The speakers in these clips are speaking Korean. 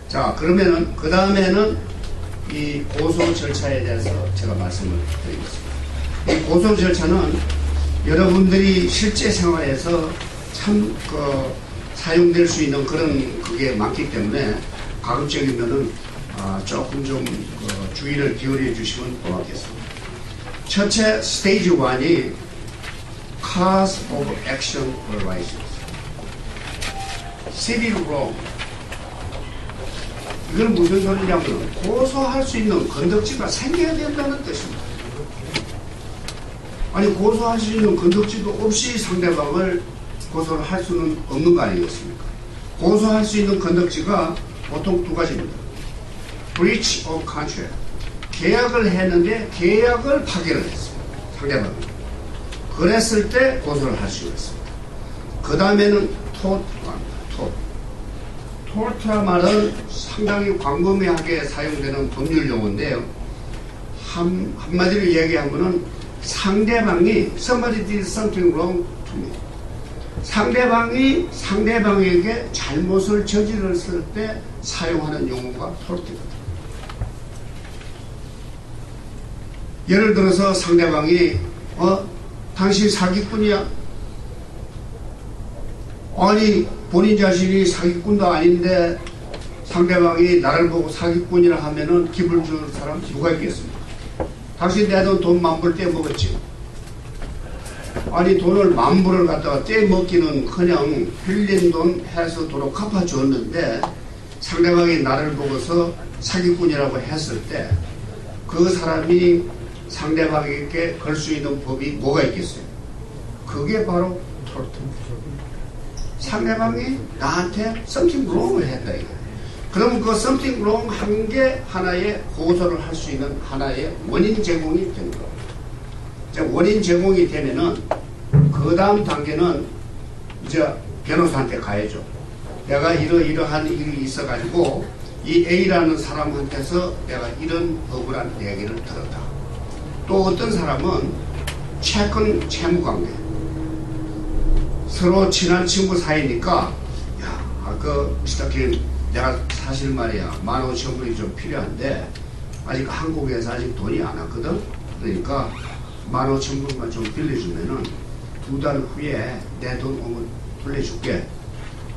자, 그러면은 그 다음에는 이 고소 절차에 대해서 제가 말씀을 드리겠습니다. 이 고소 절차는 여러분들이 실제 생활에서 참 사용될 수 있는 그런 그게 많기 때문에 가급적이면은 조금 좀 주의를 기울여 주시면 고맙겠습니다. 첫째 스테이지 1이 cause of action arises. civil wrong. 이건 무슨 소리냐면 고소할 수 있는 건덕지가 생겨야 된다는 뜻입니다. 아니 고소할 수 있는 건덕지도 없이 상대방을 고소를 할 수는 없는 거 아니겠습니까? 고소할 수 있는 건덕지가 보통 두 가지입니다. breach of contract. 계약을 했는데 계약을 파기를 했습니다. 상대방이. 그랬을 때 고소를 할 수가 있습니다. 그 다음에는 tort입니다. tort란 말은 상당히 광범위하게 사용되는 법률 용어인데요. 한마디로 이야기하면은 상대방이 somebody did something wrong to me. 상대방이 상대방에게 잘못을 저질렀을 때 사용하는 용어가 tort입니다. 예를 들어서 상대방이 당신 사기꾼이야? 아니 본인 자신이 사기꾼도 아닌데 상대방이 나를 보고 사기꾼이라 하면은 기분 줄 사람 누가 있겠습니까? 당신 내 돈 만불 떼먹었지. 아니 돈을 만불을 갖다가 떼먹기는 그냥 빌린 돈 해서 돈을 갚아줬는데 상대방이 나를 보고서 사기꾼이라고 했을 때 그 사람이 상대방에게 걸 수 있는 법이 뭐가 있겠어요? 그게 바로 토르트입니다. 상대방이 나한테 something wrong을 했다 이거예요. 그러면 그 something wrong 한 게 하나의 고소를 할 수 있는 하나의 원인 제공이 되는 겁니다. 이제 원인 제공이 되면은 그 다음 단계는 이제 변호사한테 가야죠. 내가 이러한 일이 있어가지고 이 A라는 사람한테서 내가 이런 억울한 얘기를 들었다. 또 어떤 사람은 최근 채무관계. 서로 친한 친구 사이니까 미스터 킴 내가 사실 말이야 15,000불이 좀 필요한데 아직 한국에서 아직 돈이 안 왔거든. 그러니까 15,000불만 좀 빌려주면은 2달 후에 내 돈 오면 돌려줄게.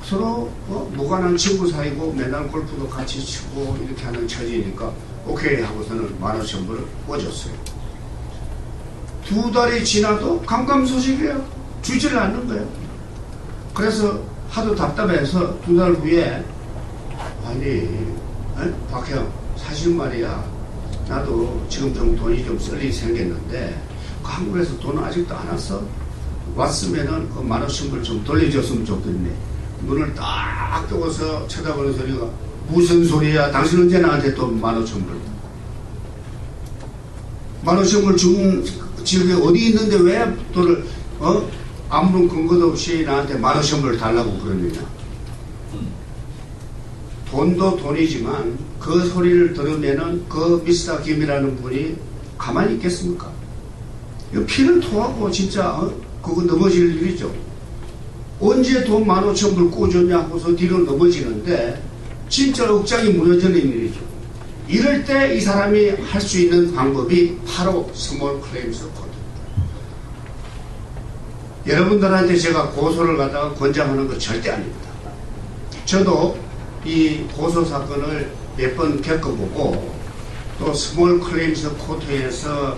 서로 무관한 친구 사이고 맨날 골프도 같이 치고 이렇게 하는 처지니까 오케이 하고서는 15,000불을 꿔줬어요. 2달이 지나도 감감소식이에요. 주지를 않는 거예요. 그래서 하도 답답해서 2달 후에 아니 박형 사실 말이야 나도 지금 좀 돈이 좀 쓸 일이 생겼는데 한국에서 돈은 아직도 안 왔어. 왔으면은 그 15,000불 좀 돌려줬으면 좋겠네. 눈을 딱 뜨고서 쳐다보는 소리가 무슨 소리야? 당신 언제 나한테 또 15,000불 15,000불 준 지역에 어디 있는데 왜 돈을 아무런 근거도 없이 나한테 15,000불 달라고 그러느냐. 돈도 돈이지만 그 소리를 들으면은 그 미스터 김이라는 분이 가만히 있겠습니까? 피를 토하고 진짜 그거 넘어질 일이죠. 언제 돈 15,000불 꿔줬냐 하고서 뒤로 넘어지는데 진짜 억장이 무너지는 일이죠. 이럴 때 이 사람이 할 수 있는 방법이 바로 스몰 클레임스 코드입니다. 여러분들한테 제가 고소를 갖다가 권장하는 거 절대 아닙니다. 저도 이 고소 사건을 몇 번 겪어보고 또 스몰 클레임스 코트에서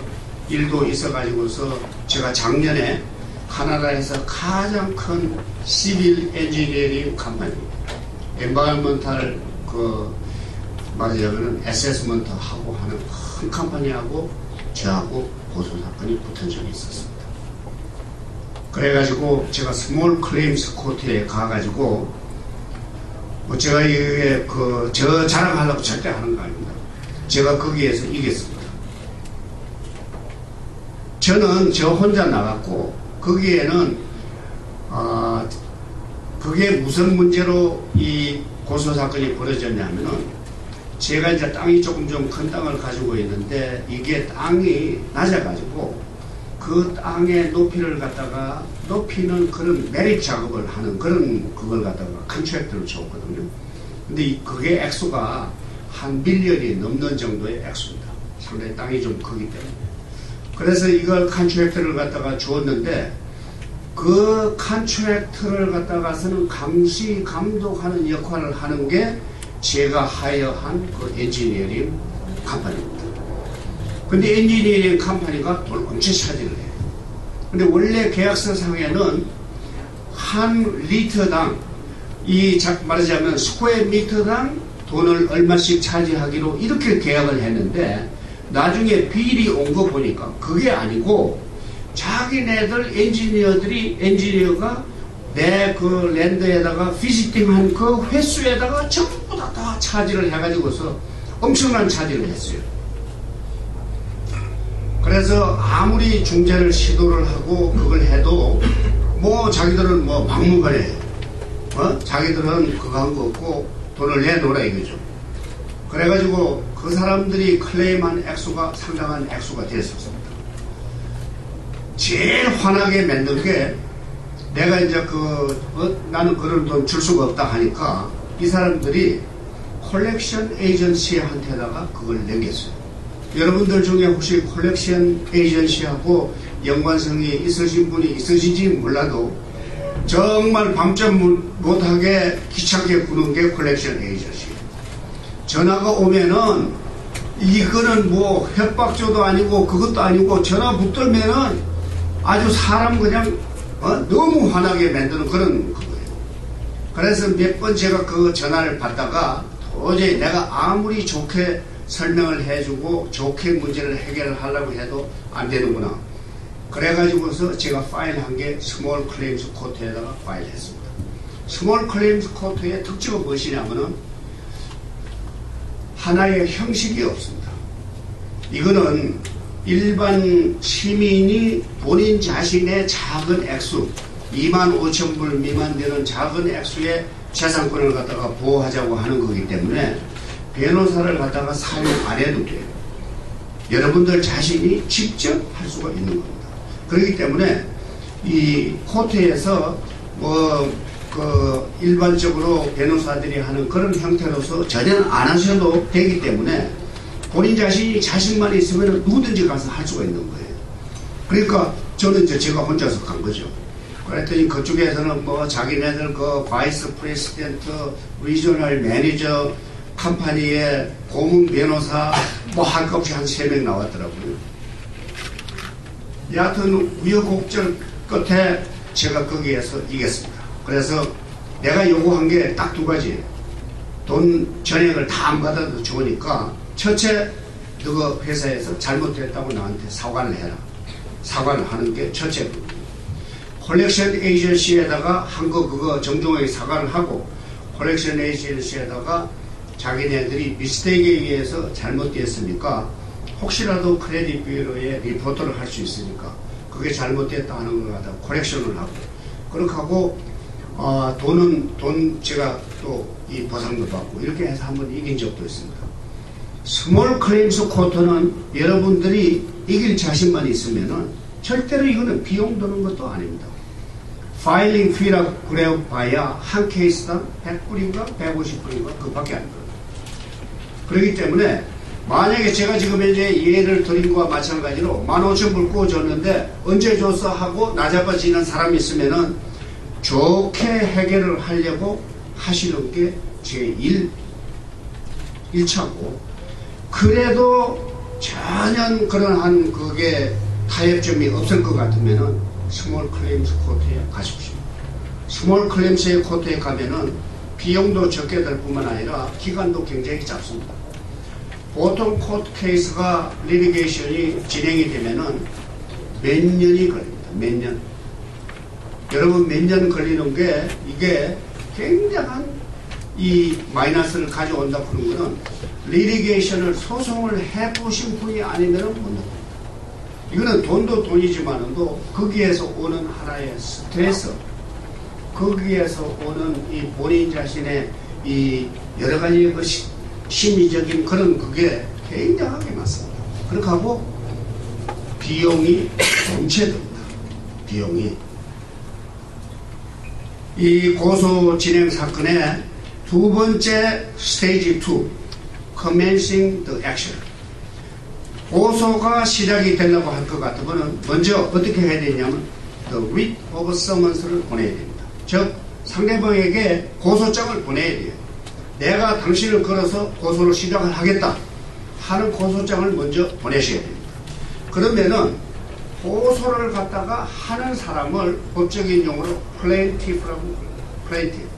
일도 있어가지고서 제가 작년에 카나다에서 가장 큰 시빌 엔지니어링 컴퍼니입니다. 엔바이먼탈 말하자면 어세스먼트 하고 하는 큰 컴퍼니하고 저하고 고소 사건이 붙은 적이 있었습니다. 그래가지고 제가 스몰 클레임스 코트에 가가지고 제가 이게 저 자랑하려고 절대 하는 거 아닙니다. 제가 거기에서 이겼습니다. 저는 저 혼자 나갔고 거기에는 그게 무슨 문제로 이 고소 사건이 벌어졌냐면은 제가 이제 땅이 조금 좀 큰 땅을 가지고 있는데 이게 땅이 낮아가지고 그 땅의 높이를 갖다가 높이는 그런 매립 작업을 하는 그런 그걸 갖다가 컨트랙트를 줬거든요. 근데 그게 액수가 한 밀리언이 넘는 정도의 액수입니다. 상당히 땅이 좀 크기 때문에. 그래서 이걸 컨트랙트를 갖다가 주었는데 그 컨트랙트를 갖다가서는 감시 감독하는 역할을 하는 게 제가 하여한 그 엔지니어링 컴퍼니입니다. 근데 엔지니어링 컴퍼니가 돈 엄청 차지를 해요. 근데 원래 계약서상에는 한 리터당 말하자면 스퀘어 미터당 돈을 얼마씩 차지하기로 이렇게 계약을 했는데 나중에 비일이 온 거 보니까 그게 아니고 자기네들 엔지니어가 내 그 랜드에다가 비지팅한 그 횟수에다가 전부 다 차지를 해가지고서 엄청난 차지를 했어요. 그래서 아무리 중재를 시도를 하고 그걸 해도 뭐 자기들은 뭐 막무가내 자기들은 그거 한 거 없고 돈을 내놓으라 이거죠. 그래가지고 그 사람들이 클레임한 액수가 상당한 액수가 됐었습니다. 제일 화나게 만든 게 내가 이제 나는 그런 돈 줄 수가 없다 하니까 이 사람들이 컬렉션 에이전시한테다가 그걸 내겠어요. 여러분들 중에 혹시 컬렉션 에이전시하고 연관성이 있으신 분이 있으신지 몰라도 정말 밤잠 못하게 귀찮게 구는 게 컬렉션 에이전시. 전화가 오면은 이거는 뭐 협박조도 아니고 그것도 아니고 전화 붙들면은 아주 사람 그냥 너무 화나게 만드는 그런 거예요. 그래서 몇 번 제가 그 전화를 받다가 도저히 내가 아무리 좋게 설명을 해주고 좋게 문제를 해결하려고 해도 안 되는구나. 그래가지고서 제가 파일한 게 스몰 클레임스 코트에다가 파일했습니다. 스몰 클레임스 코트의 특징은 무엇이냐면은 하나의 형식이 없습니다. 이거는 일반 시민이 본인 자신의 작은 액수 25,000불 미만 되는 작은 액수의 재산권을 갖다가 보호하자고 하는 거기 때문에 변호사를 갖다가 사용 안 해도 돼요. 여러분들 자신이 직접 할 수가 있는 겁니다. 그렇기 때문에 이 코트에서 일반적으로 변호사들이 하는 그런 형태로서 전혀 안 하셔도 되기 때문에 본인 자신이 자신만 있으면 누구든지 가서 할 수가 있는 거예요. 그러니까 저는 이제 제가 혼자서 간 거죠. 그랬더니 그쪽에서는 뭐 자기네들 그 바이스 프레시던트, 리저널 매니저, 컴퍼니의 고문 변호사 뭐 할 것 없이 한 3명 나왔더라고요. 여하튼 우여곡절 끝에 제가 거기에서 이겼습니다. 그래서 내가 요구한 게 딱 2가지. 돈 전액을 다 안 받아도 좋으니까 첫째, 너가 회사에서 잘못했다고 나한테 사과를 해라. 사과를 하는 게 첫째. 컬렉션 에이전시에다가 한 거 그거 정중하게 사과를 하고 컬렉션 에이전시에다가 자기네들이 미스테이크에 의해서 잘못됐으니까 혹시라도 크레딧 뷰로에 리포트를 할 수 있으니까 그게 잘못됐다 하는 걸 갖다 컬렉션을 하고 그렇게 하고 돈 제가 또 이 보상도 받고 이렇게 해서 한번 이긴 적도 있습니다. 스몰 클레임스 코트는 여러분들이 이길 자신만 있으면은 절대로 이거는 비용 드는 것도 아닙니다. 파일링 피라고 그래 봐야 한 케이스당 100불인가 150불인가 그밖에 안 들어요. 그렇기 때문에 만약에 제가 지금 이제 예를 드린 거와 마찬가지로 15,000불 구워줬는데 언제 줬어 하고 나자빠지는 사람이 있으면은 좋게 해결을 하려고 하시는 게 제 1차고 그래도 전혀 그러한 그게 타협점이 없을 것 같으면은 스몰 클레임스 코트에 가십시오. 스몰 클레임스 코트에 가면은 비용도 적게 들 뿐만 아니라 기간도 굉장히 짧습니다. 보통 코트 케이스가 리티게이션이 진행이 되면은 몇 년이 걸립니다. 몇 년. 여러분 몇 년 걸리는 게 이게 굉장한 이 마이너스를 가져온다 그런 거는 리티게이션을 소송을 해보신 분이 아니면은 못 나옵니다. 이거는 돈도 돈이지만도 거기에서 오는 하나의 스트레스, 거기에서 오는 이 본인 자신의 이 여러 가지 그 심리적인 그런 그게 굉장하게 많습니다. 그렇게 하고 비용이 엄청납니다. 비용이 이 고소 진행 사건에 두 번째 스테이지 2, commencing the action. 고소가 시작이 되려고 할 것 같으면 먼저 어떻게 해야 되냐면 the writ of summon스를 보내야 됩니다. 즉 상대방에게 고소장을 보내야 돼요. 내가 당신을 걸어서 고소를 시작을 하겠다 하는 고소장을 먼저 보내셔야 됩니다. 그러면은 고소를 갖다가 하는 사람을 법적인 용어로 plaintiff라고 불러요. plaintiff.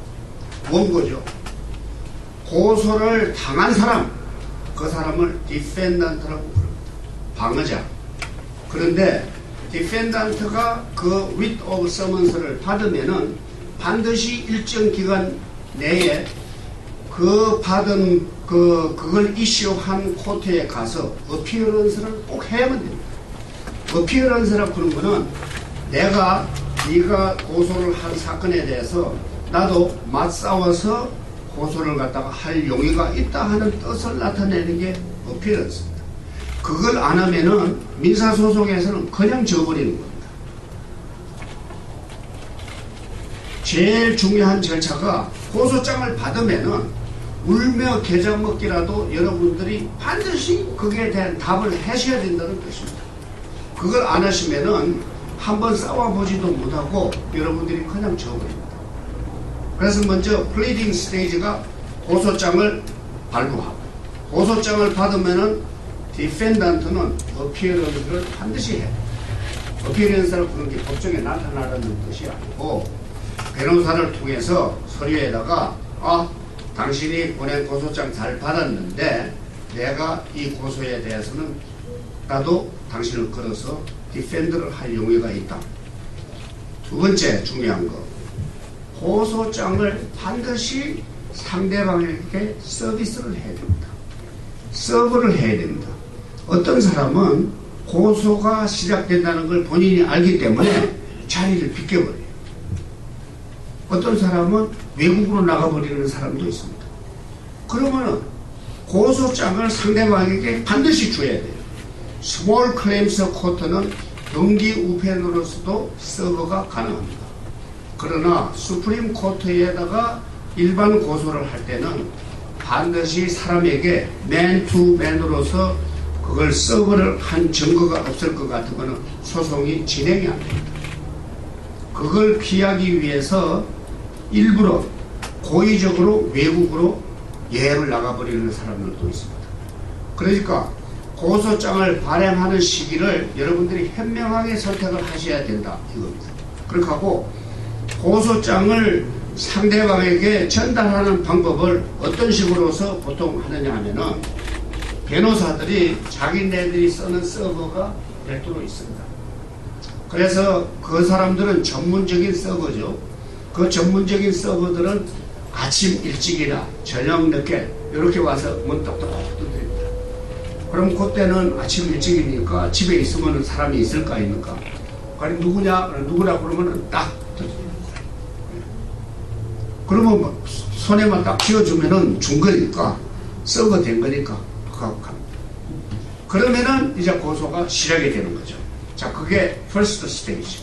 원고죠. 고소를 당한 사람, 그 사람을 defendant라고 부릅니다. 방어자. 그런데 defendant가 그 writ of summon스를 받으면은 반드시 일정 기간 내에 그 받은 그걸 이슈한 코트에 가서 어피어런스를 꼭 해야만 됩니다. 어피어런스라고 하는 거는 네가 고소를 한 사건에 대해서 나도 맞싸워서 고소를 갖다가 할 용의가 있다 하는 뜻을 나타내는 게 어피어런스입니다. 그걸 안 하면은 민사소송에서는 그냥 져버리는 겁니다. 제일 중요한 절차가 고소장을 받으면은 울며 겨자 먹기라도 여러분들이 반드시 거기에 대한 답을 하셔야 된다는 뜻입니다. 그걸 안 하시면은 한번 싸워보지도 못하고 여러분들이 그냥 져버립니다. 그래서 먼저 플리딩 스테이지가 고소장을 발부하고, 고소장을 받으면은 디펜던트는 어피어런스를 반드시 해요. 어피어런스를 부르는 게 법정에 나타나라는 뜻이 아니고 변호사를 통해서 서류에다가 당신이 보낸 고소장 잘 받았는데 내가 이 고소에 대해서는 나도 당신을 걸어서 디펜드를 할 용의가 있다. 두 번째 중요한 거, 고소장을 반드시 상대방에게 서비스를 해야 됩니다. 서브를 해야 됩니다. 어떤 사람은 고소가 시작된다는 걸 본인이 알기 때문에 자리를 비껴버려요. 어떤 사람은 외국으로 나가버리는 사람도 있습니다. 그러면은 고소장을 상대방에게 반드시 줘야 돼요. 스몰 클레임스 코트는 등기 우편으로서도 서버가 가능합니다. 그러나 수프림 코트에다가 일반 고소를 할 때는 반드시 사람에게 맨투맨으로서 그걸 서버를 한 증거가 없을 것 같으면 소송이 진행이 안 됩니다. 그걸 피하기 위해서 일부러 고의적으로 외국으로 예를 나가버리는 사람들도 있습니다. 그러니까 고소장을 발행하는 시기를 여러분들이 현명하게 선택을 하셔야 된다 이겁니다. 그렇게 하고 고소장을 상대방에게 전달하는 방법을 어떤 식으로서 보통 하느냐 하면은 변호사들이 자기네들이 쓰는 서버가 별도로 있습니다. 그래서 그 사람들은 전문적인 서버죠. 그 전문적인 서버들은 아침 일찍이나 저녁 늦게 이렇게 와서 문 똑똑 두드립니다. 그럼 그때는 아침 일찍이니까 집에 있으면 사람이 있을까 있는가? 그럼 누구냐 그러면 딱 두드립니다. 그러면 뭐 손에만 딱 쥐어주면은 준 거니까 서버 된 거니까 하고 갑니다. 그러면은 이제 고소가 시작이 되는 거죠. 자, 그게 first stage.